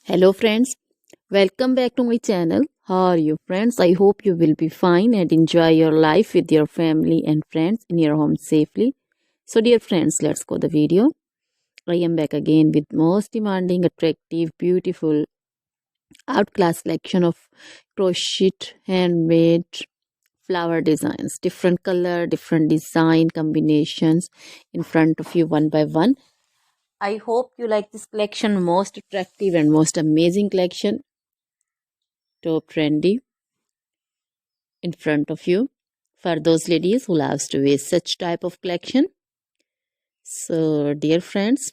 Hello friends, welcome back to my channel. How are you friends? I hope you will be fine and enjoy your life with your family and friends in your home safely. So dear friends, let's go the video. I am back again with most demanding, attractive, beautiful, outclass collection of crochet handmade flower designs. Different color, different design combinations in front of you one by one. I hope you like this collection, most attractive and most amazing collection. Top trendy in front of you for those ladies who loves to wear such type of collection. So dear friends,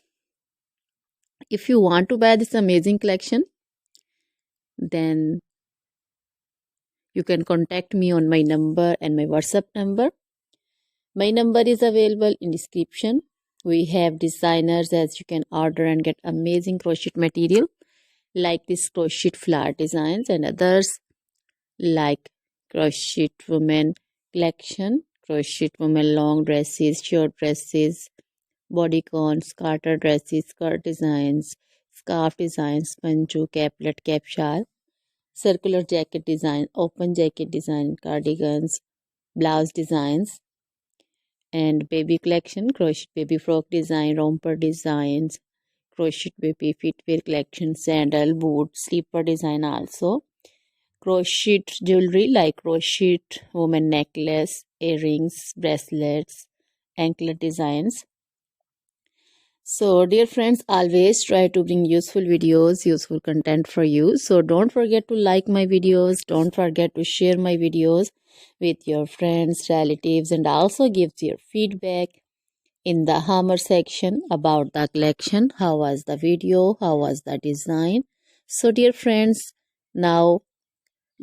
if you want to buy this amazing collection, then you can contact me on my number and my WhatsApp number. My number is available in description. We have designers as you can order and get amazing crochet material like this crochet flower designs and others like crochet women collection, crochet women long dresses, short dresses, bodycons, garter dresses, skirt designs, scarf designs, panju, caplet, cap shawl, circular jacket design, open jacket design, cardigans, blouse designs, and baby collection, crochet baby frock design, romper designs, crochet baby footwear collection, sandal, boot, slipper design also. Crochet jewelry like crochet woman necklace, earrings, bracelets, anklet designs. So dear friends, always try to bring useful videos, useful content for you. So don't forget to like my videos, don't forget to share my videos with your friends, relatives, and also give your feedback in the hammer section about the collection. How was the video? How was the design? So dear friends, now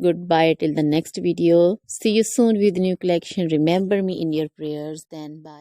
goodbye till the next video. See you soon with new collection. Remember me in your prayers. Then bye.